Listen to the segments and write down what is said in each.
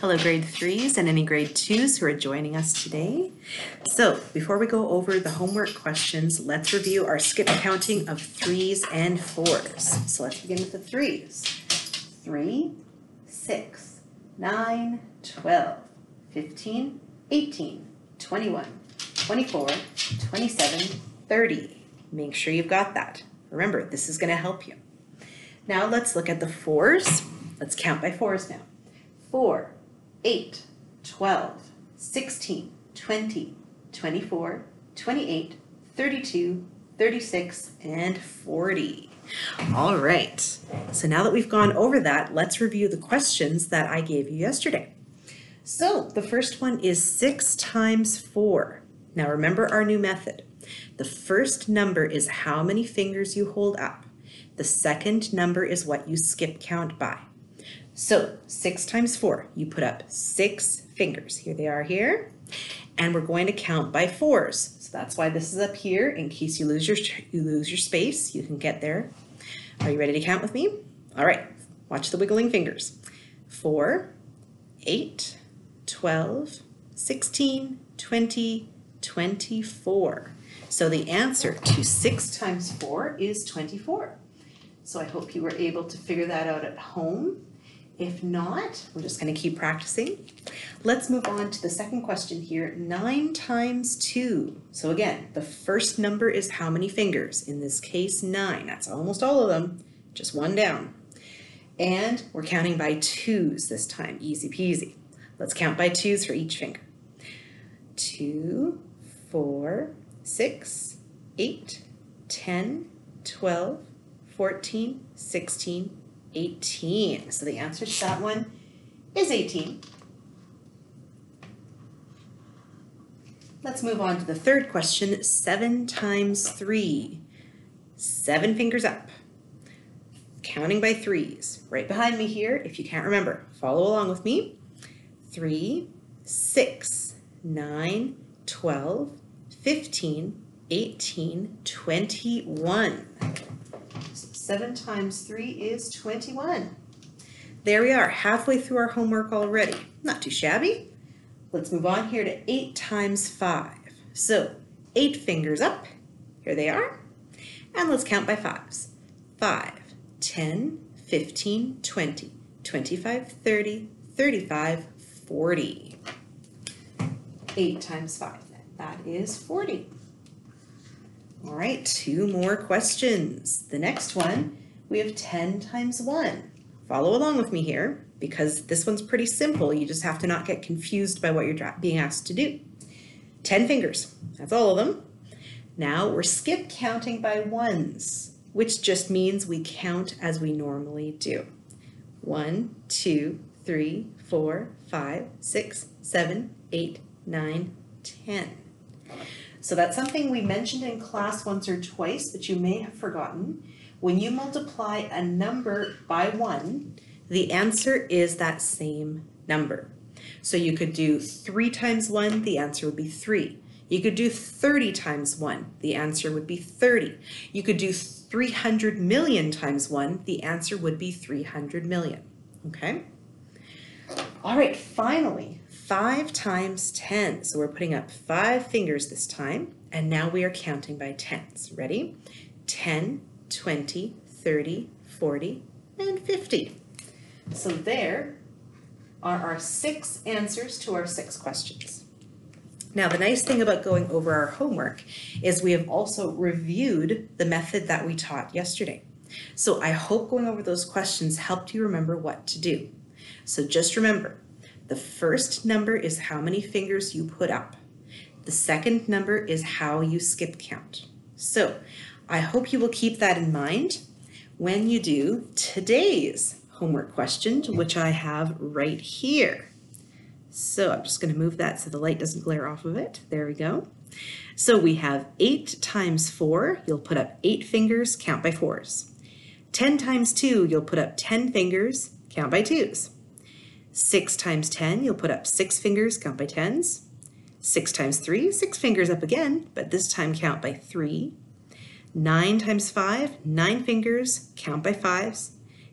Hello grade 3s and any grade 2s who are joining us today. So before we go over the homework questions, let's review our skip counting of 3s and 4s. So let's begin with the 3s. 3, 6, 9, 12, 15, 18, 21, 24, 27, 30. Make sure you've got that. Remember, this is going to help you. Now let's look at the 4s. Let's count by 4s now. 4, 8, 12, 16, 20, 24, 28, 32, 36, and 40. All right, so now that we've gone over that, let's review the questions that I gave you yesterday. So the first one is 6 times 4. Now remember our new method. The first number is how many fingers you hold up. The second number is what you skip count by. So 6 times 4, you put up 6 fingers. Here they are here. And we're going to count by 4s. So that's why this is up here in case you lose your space. You can get there. Are you ready to count with me? All right, watch the wiggling fingers. 4, 8, 12, 16, 20, 24. So the answer to 6 times 4 is 24. So I hope you were able to figure that out at home. If not, we're just going to keep practicing. Let's move on to the second question here, 9 times 2. So again, the first number is how many fingers? In this case, 9. That's almost all of them, just one down. And we're counting by 2s this time, easy peasy. Let's count by 2s for each finger. 2, 4, 6, 8, 10, 12, 14, 16, 18. So the answer to that one is 18. Let's move on to the third question, 7 times 3. 7 fingers up. Counting by 3s. Right behind me here, if you can't remember, follow along with me. 3, 6, 9, 12, 15, 18, 21. 7 times 3 is 21. There we are, halfway through our homework already. Not too shabby. Let's move on here to 8 times 5. So 8 fingers up, here they are. And let's count by 5s. 5, 10, 15, 20, 25, 30, 35, 40. 8 times 5, that is 40. All right, 2 more questions. The next one, we have 10 times 1. Follow along with me here because this one's pretty simple. You just have to not get confused by what you're being asked to do. 10 fingers, that's all of them. Now we're skip counting by 1s, which just means we count as we normally do. 1, 2, 3, 4, 5, 6, 7, 8, 9, 10. So that's something we mentioned in class once or twice, but you may have forgotten. When you multiply a number by 1, the answer is that same number. So you could do 3 times 1, the answer would be 3. You could do 30 times 1, the answer would be 30. You could do 300 million times 1, the answer would be 300 million. Okay? All right, finally. 5 times 10. So we're putting up 5 fingers this time, and now we are counting by 10s. Ready? 10, 20, 30, 40, and 50. So there are our 6 answers to our 6 questions. Now, the nice thing about going over our homework is we have also reviewed the method that we taught yesterday. So I hope going over those questions helped you remember what to do. So just remember, the first number is how many fingers you put up. The second number is how you skip count. So I hope you will keep that in mind when you do today's homework question, which I have right here. So I'm just going to move that so the light doesn't glare off of it. There we go. So we have 8 times 4. You'll put up 8 fingers, count by 4s. 10 times 2, you'll put up 10 fingers, count by 2s. 6 times 10, you'll put up 6 fingers, count by 10s. 6 times 3, 6 fingers up again, but this time count by 3. 9 times 5, 9 fingers, count by 5s.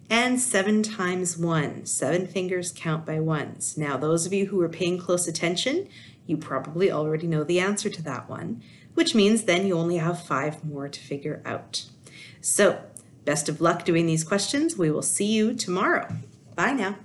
and 7 times 1. 7 fingers count by ones. Now, those of you who are paying close attention, you probably already know the answer to that one, which means then you only have 5 more to figure out. So, best of luck doing these questions. We will see you tomorrow. Bye now.